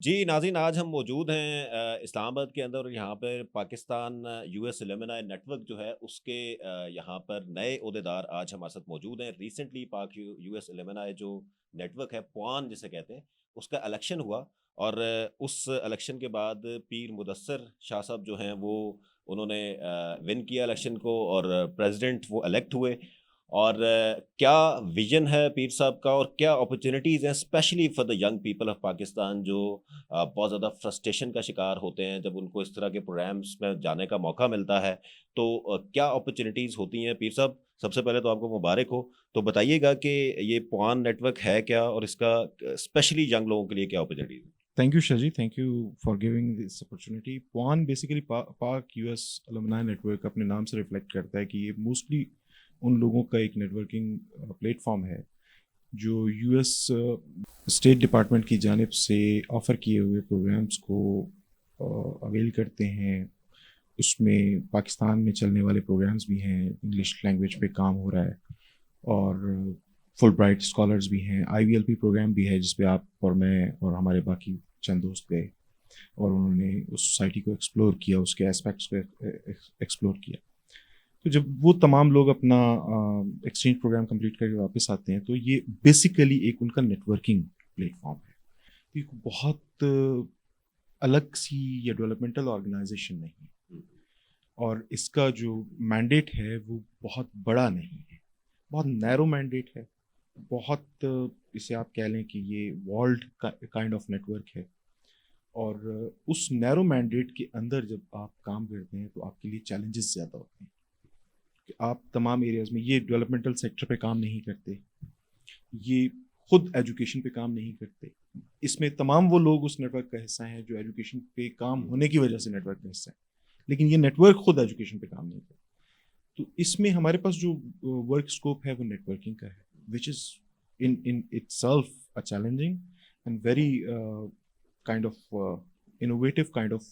جی ناظرین، آج ہم موجود ہیں اسلام آباد کے اندر، اور یہاں پر Pakistan U S alumni network جو ہے اس کے یہاں پر نئے عہدیدار آج ہمارے ساتھ موجود ہیں۔ ریسنٹلی پاک یو ایس الومنائی جو نیٹ ورک ہے، پوان جسے کہتے ہیں، اس کا الیکشن ہوا، اور اس الیکشن کے بعد پیر مدثر شاہ صاحب جو ہیں وہ انہوں نے ون کیا الیکشن کو، اور پریزیڈنٹ وہ الیکٹ ہوئے۔ اور کیا ویژن ہے پیر صاحب کا، اور کیا اپرچونیٹیز ہیں specially for the young people of Pakistan, جو بہت زیادہ فرسٹریشن کا شکار ہوتے ہیں جب ان کو اس طرح کے پروگرامس میں جانے کا موقع ملتا ہے، تو کیا اپرچونیٹیز ہوتی ہیں؟ پیر صاحب، سب سے پہلے تو آپ کو مبارک ہو، تو بتائیے گا کہ یہ پوان نیٹ ورک ہے کیا، اور اس کا اسپیشلی ینگ لوگوں کے لیے کیا اپرچونیٹیز ہیں؟ Thank you Shaji, thank you for giving this opportunity. پوان basically Pak U S alumni network اپنے نام سے ریفلیکٹ کرتا ہے کہ یہ موسٹلی ان لوگوں کا ایک نیٹ ورکنگ پلیٹ فارم ہے جو یو ایس اسٹیٹ ڈپارٹمنٹ کی جانب سے آفر کیے ہوئے پروگرامس کو اویل کرتے ہیں۔ اس میں پاکستان میں چلنے والے پروگرامس بھی ہیں، انگلش لینگویج پہ کام ہو رہا ہے، اور فل برائٹ اسکالرز بھی ہیں، آئی وی ایل پی پروگرام بھی ہے جس پہ آپ اور میں اور ہمارے باقی چند دوست گئے اور انہوں نے اس سوسائٹی کو ایکسپلور کیا، اس کے اسپیکٹس کو ایکسپلور کیا۔ تو جب وہ تمام لوگ اپنا ایکسچینج پروگرام کمپلیٹ کر کے واپس آتے ہیں تو یہ بیسیکلی ایک ان کا نیٹ ورکنگ پلیٹ فارم ہے۔ ایک بہت الگ سی یا ڈیولپمنٹل آرگنائزیشن نہیں ہے، اور اس کا جو مینڈیٹ ہے وہ بہت بڑا نہیں ہے، بہت نیرو مینڈیٹ ہے، بہت اسے آپ کہہ لیں کہ یہ world kind of network ہے۔ اور اس نیرو مینڈیٹ کے اندر جب آپ کام کرتے ہیں تو آپ کے لیے چیلنجز زیادہ ہوتے ہیں کہ آپ تمام ایریاز میں، یہ ڈیولپمنٹل سیکٹر پہ کام نہیں کرتے، یہ خود ایجوکیشن پہ کام نہیں کرتے، اس میں تمام وہ لوگ اس نیٹ ورک کا حصہ ہیں جو ایجوکیشن پہ کام ہونے کی وجہ سے نیٹ ورک کا حصہ ہے، لیکن یہ نیٹ ورک خود ایجوکیشن پہ کام نہیں کرتا۔ تو اس میں ہمارے پاس جو ورک اسکوپ ہے وہ نیٹ ورکنگ کا ہے، وچ از in itself a challenging and very kind of innovative kind of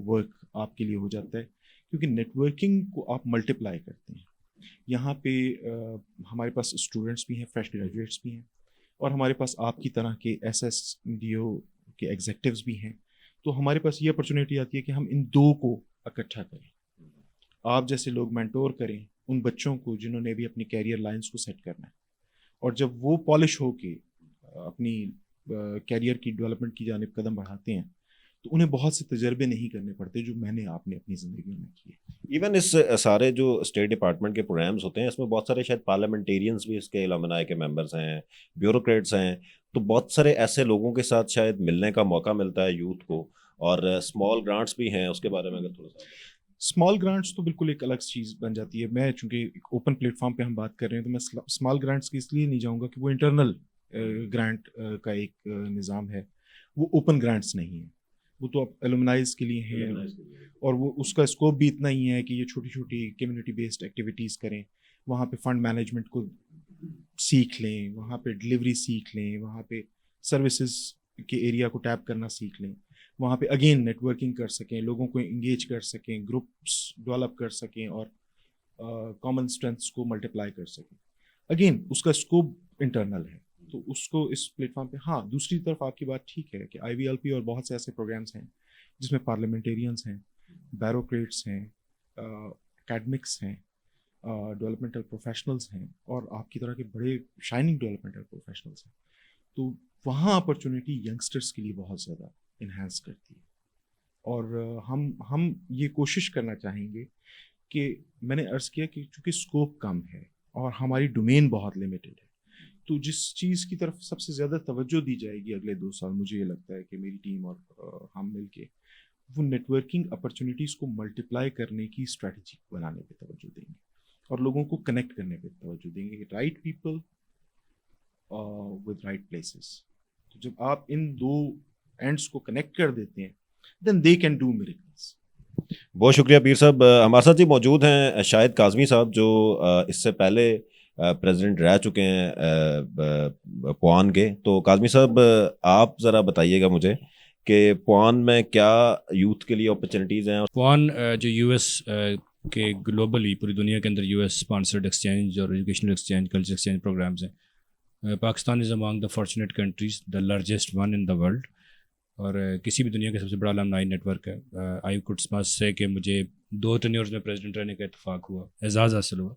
work آپ کے لیے ہو جاتا ہے، کیونکہ نیٹ ورکنگ کو آپ ملٹیپلائی کرتے ہیں۔ یہاں پہ ہمارے پاس اسٹوڈنٹس بھی ہیں، فریش گریجویٹس بھی ہیں، اور ہمارے پاس آپ کی طرح کے ایس ایس ڈی او کے ایگزیکٹوز بھی ہیں۔ تو ہمارے پاس یہ اپرچونیٹی آتی ہے کہ ہم ان دو کو اکٹھا کریں، آپ جیسے لوگ مینٹور کریں ان بچوں کو جنہوں نے بھی اپنی کیریئر لائنس کو سیٹ کرنا ہے، اور جب وہ پالش ہو کے اپنی کیریئر کی ڈیولپمنٹ کی جانب قدم بڑھاتے ہیں تو انہیں بہت سے تجربے نہیں کرنے پڑتے جو میں نے آپ نے اپنی زندگی میں کیے۔ ایون اس سارے جو اسٹیٹ ڈپارٹمنٹ کے پروگرامز ہوتے ہیں، اس میں بہت سارے شاید پارلیمنٹیرینز بھی اس کے الومنائی کے ممبرز ہیں، بیوروکریٹس ہیں، تو بہت سارے ایسے لوگوں کے ساتھ شاید ملنے کا موقع ملتا ہے یوتھ کو، اور اسمال گرانٹس بھی ہیں، اس کے بارے میں اگر تھوڑا سا۔ اسمال گرانٹس تو بالکل ایک الگ چیز بن جاتی ہے۔ میں چونکہ ایک اوپن پلیٹ فارم پہ ہم بات کر رہے ہیں تو میں اسمال گرانٹس کی اس لیے نہیں جاؤں گا کہ وہ انٹرنل گرانٹ کا ایک نظام ہے، وہ اوپن گرانٹس نہیں ہیں، وہ تو الومنائز کے لیے ہیں، اور وہ اس کا اسکوپ بھی اتنا ہی ہے کہ یہ چھوٹی چھوٹی کمیونٹی بیسڈ ایکٹیویٹیز کریں، وہاں پہ فنڈ مینجمنٹ کو سیکھ لیں، وہاں پہ ڈلیوری سیکھ لیں، وہاں پہ سروسز کے ایریا کو ٹیپ کرنا سیکھ لیں، وہاں پہ اگین نیٹ ورکنگ کر سکیں، لوگوں کو انگیج کر سکیں، گروپس ڈیولپ کر سکیں، اور کامن اسٹرینتھس کو ملٹیپلائی کر سکیں۔ اگین اس کا اسکوپ انٹرنل ہے، تو اس کو اس پلیٹ فارم پہ، ہاں دوسری طرف آپ کی بات ٹھیک ہے کہ آئی وی ایل پی اور بہت سے ایسے پروگرامس ہیں جس میں پارلیمنٹیرینس ہیں، بیوروکریٹس ہیں، اکیڈمکس ہیں، ڈیولپمنٹل پروفیشنلز ہیں، اور آپ کی طرح کے بڑے شائننگ ڈیولپمنٹل پروفیشنلز ہیں۔ تو وہاں اپرچونیٹی ینگسٹرس کے لیے بہت زیادہ انہینس کرتی ہے، اور ہم یہ کوشش کرنا چاہیں گے کہ میں نے عرض کیا کہ چونکہ اسکوپ کم ہے اور ہماری ڈومین بہت لمیٹڈ ہے، تو جس چیز کی طرف سب سے زیادہ توجہ دی جائے گی اگلے 2 سال، مجھے یہ لگتا ہے کہ میری ٹیم اور ہم مل کے وہ نیٹ ورکنگ اپرچونیٹیز کو ملٹیپلائی کرنے کی اسٹریٹجی بنانے پہ توجہ دیں گے، اور لوگوں کو کنیکٹ کرنے پہ توجہ دیں گے، right people with right places. تو جب آپ ان دو اینڈس کو کنیکٹ کر دیتے ہیں then they can do miracles۔ بہت شکریہ پیر صاحب۔ ہمارے ساتھ جی موجود ہیں شاہد کاظمی صاحب، جو اس سے پہلے پریزیڈنٹ رہ چکے ہیں پوان کے۔ تو کاظمی صاحب، آپ ذرا بتائیے گا مجھے کہ پوان میں کیا یوتھ کے لیے اپرچونیٹیز ہیں؟ پوان جو یو ایس کے گلوبلی پوری دنیا کے اندر یو ایس اسپانسرڈ ایکسچینج اور educational exchange, culture exchange programmes ہیں۔ Pakistan is among the fortunate countries, the largest one in the world, اور کسی بھی دنیا کا سب سے بڑا المنائی نیٹ ورک ہے. آئی کوڈ ماسٹ سے کہ مجھے 2 ٹینیورز میں پریزیڈنٹ رہنے کا اتفاق ہوا, اعزاز حاصل ہوا,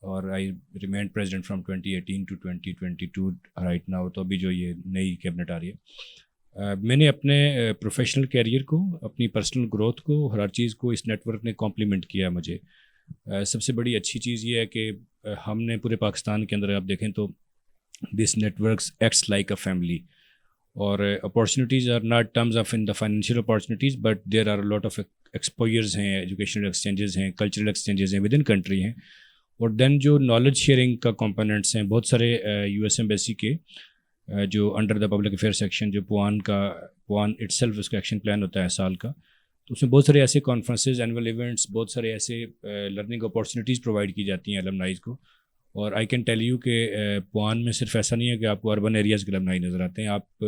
اور I remained president from 2018 to 2022 right now. تو ابھی جو یہ نئی کیبنٹ آ رہی ہے, میں نے اپنے پروفیشنل کیریئر کو, اپنی پرسنل گروتھ کو, ہر چیز کو اس نیٹ ورک نے کمپلیمنٹ کیا مجھے. سب سے بڑی اچھی چیز یہ ہے کہ ہم نے پورے پاکستان کے اندر آپ دیکھیں تو this networks acts like a family. اور opportunities are not terms of in the financial opportunities, but there are lot of exposures ہیں, ایجوکیشنل ایکسچینجز ہیں, کلچرل ایکسچینجز ہیں ود ان کنٹری ہیں. اور دین جو نالج شیئرنگ کا components ہیں, بہت سارے یو ایس ایمبیسی کے جو under the public affair section, جو پوان اٹ سیلف اس کا ایکشن پلان ہوتا ہے سال کا, تو اس میں بہت سارے ایسے کانفرنسز, اینول ایونٹس, بہت سارے ایسے لرننگ اپارچونیٹیز پرووائڈ کی جاتی ہیں المنائز کو. اور آئی کین ٹیل یو کہ پوان میں صرف ایسا نہیں ہے کہ آپ کو اربن ایریاز کے المنائی نظر آتے ہیں, آپ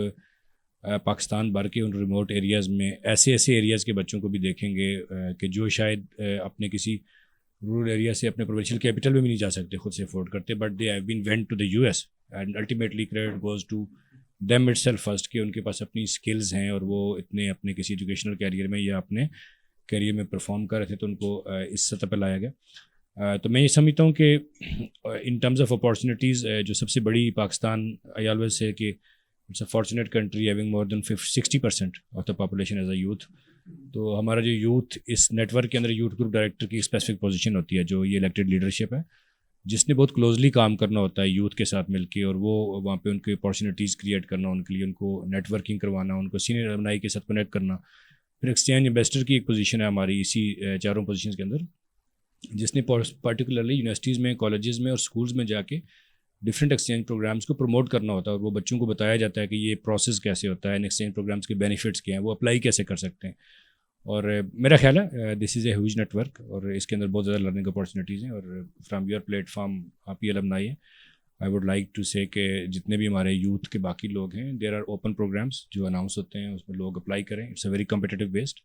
پاکستان بھر کے ان ریموٹ ایریاز میں ایسے ایریاز کے بچوں کو بھی دیکھیں گے کہ جو شاید اپنے کسی رورل ایریا سے اپنے پروونشل کیپٹل میں بھی نہیں جا سکتے, خود سے افورڈ کرتے, but they have been went to the U S and ultimately credit goes to them itself first, کہ ان کے پاس اپنی اسکلز ہیں اور وہ اتنے اپنے کسی ایجوکیشنل کیریئر میں یا اپنے کیریئر میں پرفارم کر رہے تھے, تو ان کو اس سطح پہ لایا گیا. تو میں یہ سمجھتا ہوں کہ ان ٹرمز آف اپارچونیٹیز جو سب سے بڑی پاکستان, آئی always say that it's a fortunate country having more than 60% of the population as a youth. تو ہمارا جو یوتھ اس نیٹ ورک کے اندر یوتھ گروپ ڈائریکٹر کی اسپیسیفک پوزیشن ہوتی ہے, جو یہ الیکٹڈ لیڈرشپ ہے, جس نے بہت کلوزلی کام کرنا ہوتا ہے یوتھ کے ساتھ مل کے, اور وہ وہاں پہ ان کے اپارچونیٹیز کریٹ کرنا, ان کے لیے ان کو نیٹ ورکنگ کروانا, ان کو سینئر المنائی کے ساتھ کنیکٹ کرنا. پھر ایکسچینج ایمبیسڈر کی ایک پوزیشن ہے ہماری اسی 4 پوزیشنز کے اندر, جس نے پرٹیکولرلی یونیورسٹیز میں, کالجز میں اور اسکولز میں جا کے ڈفرینٹ ایکسچینج پروگرامس کو پروموٹ کرنا ہوتا ہے, اور وہ بچوں کو بتایا جاتا ہے کہ یہ پروسیس کیسے ہوتا ہے, ان ایکسچینج پروگرامس کے بینیفٹس کیا ہیں, وہ اپلائی کیسے کر سکتے ہیں. اور میرا خیال ہے دس از اے ہیوج نیٹ ورک, اور اس کے اندر بہت زیادہ لرننگ اپارچونیٹیز ہیں. اور فرام یور پلیٹ فارم آپ یہ المنائی ہیں, آئی ووڈ لائک ٹو سے کہ جتنے بھی ہمارے یوتھ کے باقی لوگ ہیں, دیر آر اوپن پروگرامس جو اناؤنس ہوتے ہیں, اس میں لوگ اپلائی کریں. It's a very competitive based,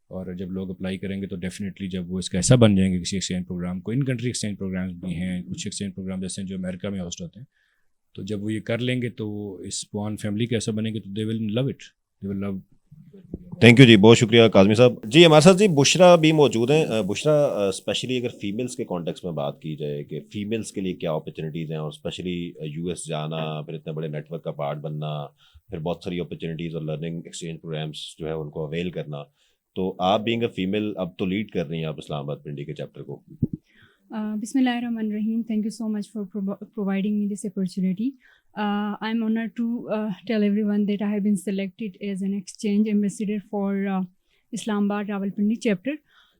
اور جب لوگ اپلائی کریں گے تو ڈیفینیٹلی جب وہ اس کا حصہ بن جائیں گے کسی ایکسچینج پروگرام کو, ان کنٹری ایکسچینج پروگرامس بھی ہیں, کچھ ایکسچینج پروگرام جیسے جو امریکہ میں ہوسٹ ہوتے ہیں, تو جب وہ یہ کر لیں گے تو اس پوان فیملی کا ایسا بنے گے تو they will love it, they will love. Thank you جی, بہت شکریہ کاظمی صاحب. جی ہمارے ساتھ جی بشرا بھی موجود ہیں. بشرا, اسپیشلی اگر فیمیلس کے کانٹیکس میں بات کی جائے کہ فیمیلس کے لیے کیا اپرچونیٹیز ہیں, اور اسپیشلی یو ایس جانا, پھر اتنے بڑے نیٹ ورک کا پارٹ بننا, پھر بہت ساری اپرچونیٹیز اور لرننگ ایکسچینج پروگرامس جو ہے ان کو اویل کرنا, تو آپ بینگ اے فیمیل اب تو لیڈ کر رہی ہیں آپ اسلام آباد پنڈی کے چیپٹر کو. بسم اللہ الرحمن الرحیم. Thank you so much for providing me this opportunity. I'm honored to tell everyone that I have been selected as an exchange ambassador for Islam Abad Rawalpindi chapter.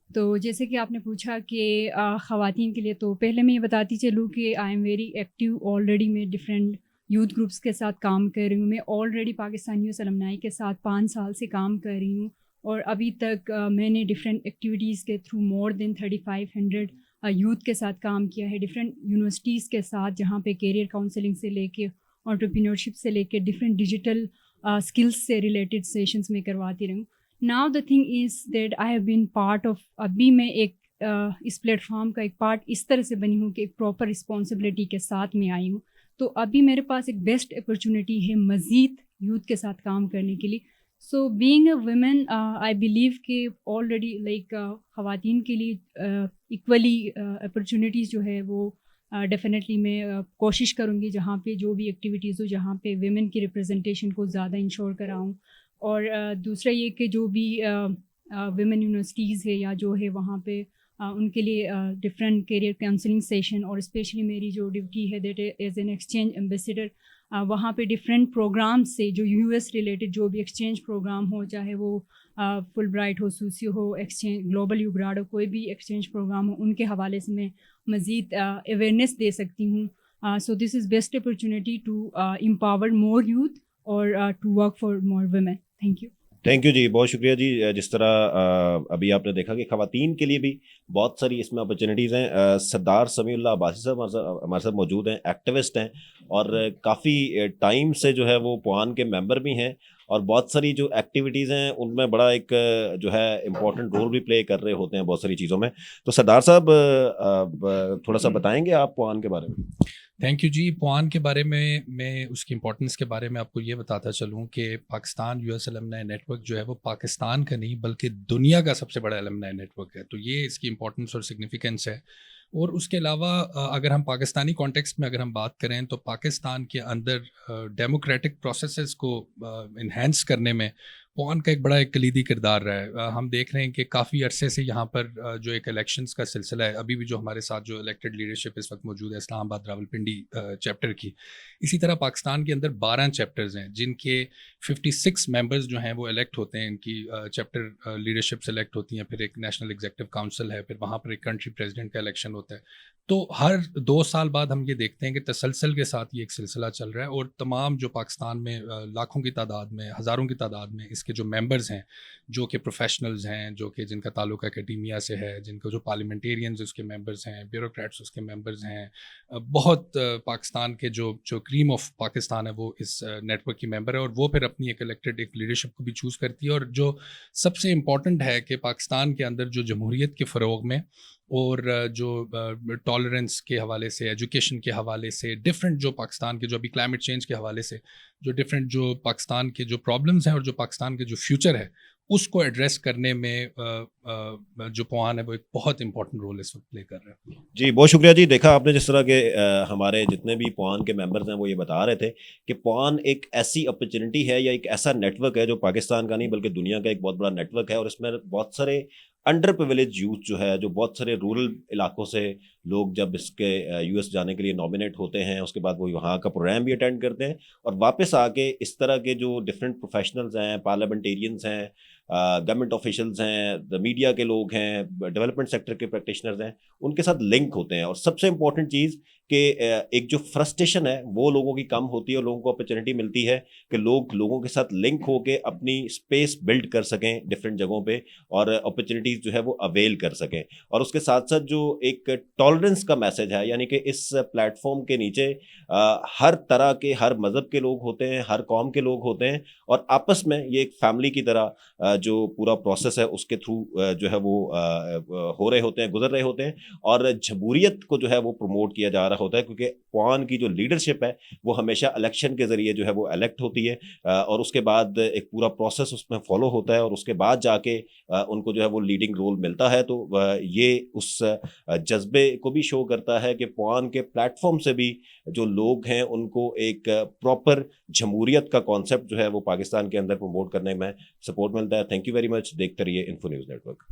تو جیسے کہ آپ نے پوچھا کہ خواتین کے لیے, تو پہلے میں یہ بتاتی چلوں کہ I am very active already. میں ڈفرینٹ یوتھ گروپس کے ساتھ کام کر رہی ہوں. میں آلریڈی پاکستان یوس المنائی کے ساتھ 5 سال سے کام کر رہی ہوں, اور ابھی تک میں نے ڈفرینٹ ایکٹیویٹیز کے تھرو مور دین 3500 یوتھ کے ساتھ کام کیا ہے, ڈفرینٹ یونیورسٹیز کے ساتھ, جہاں پہ کیریئر کاؤنسلنگ سے لے کے انٹرپرینورشپ سے لے کے ڈفرینٹ ڈیجیٹل اسکلس سے ریلیٹڈ سیشنس میں کرواتی رہی ہوں. Now the thing is that I have been part of, ابھی میں ایک اس پلیٹ فارم کا ایک پارٹ اس طرح سے بنی ہوں کہ ایک پراپر رسپانسبلٹی کے ساتھ میں آئی ہوں. تو ابھی میرے پاس ایک بیسٹ اپرچونیٹی ہے مزید یوتھ کے ساتھ کام کرنے کے لیے. So being a women I believe کہ آلریڈی لائک خواتین کے لیے ایکولی اپرچونیٹیز جو ہے وہ ڈیفینیٹلی میں کوشش کروں گی جہاں پہ جو بھی ایکٹیویٹیز ہو, جہاں پہ ویمن کی ریپرزنٹیشن کو زیادہ انشور کراؤں. اور دوسرا یہ کہ جو بھی ویمن یونیورسٹیز ہے یا جو ہے وہاں پہ ان کے لیے ڈفرینٹ کیریئر کاؤنسلنگ سیشن, اور اسپیشلی میری جو ڈیوٹی ہے that as an exchange ambassador, وہاں پہ ڈفرینٹ پروگرامس سے جو یو ایس ریلیٹڈ جو بھی ایکسچینج پروگرام ہو, چاہے وہ فل برائٹ ہو, سوسیو ہو, ایکسچینج گلوبل یو گراڈ ہو, کوئی بھی ایکسچینج پروگرام ہو, ان کے حوالے سے میں مزید اویئرنیس دے سکتی ہوں. So this is best opportunity to empower more youth اور to work for more women. Thank you. Thank you جی, بہت شکریہ جی. جس طرح ابھی آپ نے دیکھا کہ خواتین کے لیے بھی بہت ساری اس میں اپرچونیٹیز ہیں. سردار سمیع اللہ عباسی صاحب ہمارے ساتھ موجود ہیں, ایکٹیوسٹ ہیں, اور کافی ٹائم سے جو ہے وہ پوان کے ممبر بھی ہیں, اور بہت ساری جو ایکٹیویٹیز ہیں ان میں بڑا ایک جو ہے امپورٹنٹ رول بھی پلے کر رہے ہوتے ہیں بہت ساری چیزوں میں. تو سردار صاحب تھوڑا سا بتائیں گے آپ پوان کے بارے میں؟ تھینک یو جی. پوان کے بارے میں اس کی امپورٹنس کے بارے میں آپ کو یہ بتاتا چلوں کہ Pakistan US alumni network جو ہے وہ پاکستان کا نہیں بلکہ دنیا کا سب سے بڑا الومنائی نیٹ ورک ہے. تو یہ اس کی امپورٹنس اور سگنیفیکنس ہے. اور اس کے علاوہ اگر ہم پاکستانی کانٹیکسٹ میں اگر ہم بات کریں تو پاکستان کے اندر ڈیموکریٹک پروسیسز کو انہینس کرنے میں پوان کا ایک بڑا ایک کلیدی کردار رہا ہے. ہم دیکھ رہے ہیں کہ کافی عرصے سے یہاں پر جو ایک الیکشنز کا سلسلہ ہے, ابھی بھی جو ہمارے ساتھ جو الیکٹڈ لیڈرشپ اس وقت موجود ہے اسلام آباد راولپنڈی چیپٹر کی, اسی طرح پاکستان کے اندر 12 چیپٹرز ہیں جن کے 56 ممبرز جو ہیں وہ الیکٹ ہوتے ہیں. ان کی چیپٹر لیڈرشپ سلیکٹ ہوتی ہیں, پھر ایک نیشنل ایگزیکٹو کاؤنسل ہے, پھر وہاں پر ایک کنٹری پریزیڈنٹ کا الیکشن ہوتا ہے. تو ہر 2 سال بعد ہم یہ دیکھتے ہیں کہ تسلسل کے ساتھ یہ ایک سلسلہ چل رہا ہے. اور تمام جو پاکستان میں لاکھوں کی تعداد میں, ہزاروں کی تعداد میں اس کے جو ممبرز ہیں جو کہ پروفیشنلز ہیں, جو کہ جن کا تعلق اکیڈیمیا سے ہے, جن کو جو پارلیمنٹیرینز اس کے ممبرز ہیں, بیوروکریٹس اس کے ممبرز ہیں, بہت پاکستان کے جو کریم آف پاکستان ہے وہ اس نیٹ ورک کی ممبر ہے. اور وہ پھر اپنی ایک الیکٹڈ ایک لیڈرشپ کو بھی چوز کرتی ہے. اور جو سب سے امپورٹنٹ ہے کہ پاکستان کے اندر جو جمہوریت کے فروغ میں اور جو ٹالرنس کے حوالے سے, ایجوکیشن کے حوالے سے, ڈفرینٹ جو پاکستان کے جو ابھی کلائمیٹ چینج کے حوالے سے جو ڈفرینٹ جو پاکستان کے جو پرابلمس ہیں اور جو پاکستان کے جو فیوچر ہے اس کو ایڈریس کرنے میں جو پوان ہے وہ ایک بہت امپورٹنٹ رول اس وقت پلے کر رہا ہے. جی بہت شکریہ جی. دیکھا آپ نے جس طرح کے ہمارے جتنے بھی پوان کے ممبرز ہیں وہ یہ بتا رہے تھے کہ پوان ایک ایسی اپرچونٹی ہے یا ایک ایسا نیٹ ورک ہے جو پاکستان کا نہیں بلکہ دنیا کا ایک بہت بڑا نیٹ ورک ہے. اور اس میں بہت سارے انڈر پریویلیج یوتھ جو ہے, جو بہت سارے رورل علاقوں سے لوگ جب اس کے US جانے کے لیے نامینیٹ ہوتے ہیں اس کے بعد وہ وہاں کا پروگرام بھی اٹینڈ کرتے ہیں اور واپس آ کے اس طرح کے جو ڈفرینٹ پروفیشنلز ہیں, پارلیمنٹیرینز ہیں, گورنمنٹ آفیشلز ہیں, میڈیا کے لوگ ہیں, ڈیولپمنٹ سیکٹر کے پریکٹیشنرز ہیں, ان کے ساتھ لنک ہوتے ہیں. اور سب سے امپورٹنٹ چیز کہ ایک جو فرسٹریشن ہے وہ لوگوں کی کم ہوتی ہے اور لوگوں کو اپرچونٹی ملتی ہے کہ لوگوں کے ساتھ لنک ہو کے اپنی اسپیس بلڈ کر سکیں ڈفرینٹ جگہوں پہ اور اپرچونٹیز جو ہے وہ اویل کر سکیں. اور اس کے ساتھ ساتھ جو ایک ٹالرنس کا میسج ہے, یعنی کہ اس پلیٹ فارم کے نیچے ہر طرح کے, ہر مذہب کے لوگ ہوتے ہیں, ہر قوم کے لوگ ہوتے ہیں اور آپس میں یہ ایک فیملی کی طرح جو پورا پروسیس ہے اس کے تھرو جو ہے وہ ہو رہے ہوتے ہیں, گزر رہے ہوتے ہیں. اور جمہوریت کو جو ہے وہ پروموٹ کیا جا رہا ہوتا ہے کیونکہ پوان کی جو لیڈرشپ ہے وہ ہمیشہ الیکشن کے ذریعے جو ہے وہ الیکٹ ہوتی ہے اور اس کے بعد ایک پورا پروسیس اس میں فالو ہوتا ہے اور اس کے بعد جا کے ان کو جو ہے وہ لیڈنگ رول ملتا ہے. تو یہ اس جذبے کو بھی شو کرتا ہے کہ پوان کے پلیٹ فارم سے بھی جو لوگ ہیں ان کو ایک پراپر جمہوریت کا کانسیپٹ جو ہے وہ پاکستان کے اندر پروموٹ کرنے میں سپورٹ ملتا ہے. Thank you very much. دیکھتے رہیے انفو نیوز نیٹ ورک.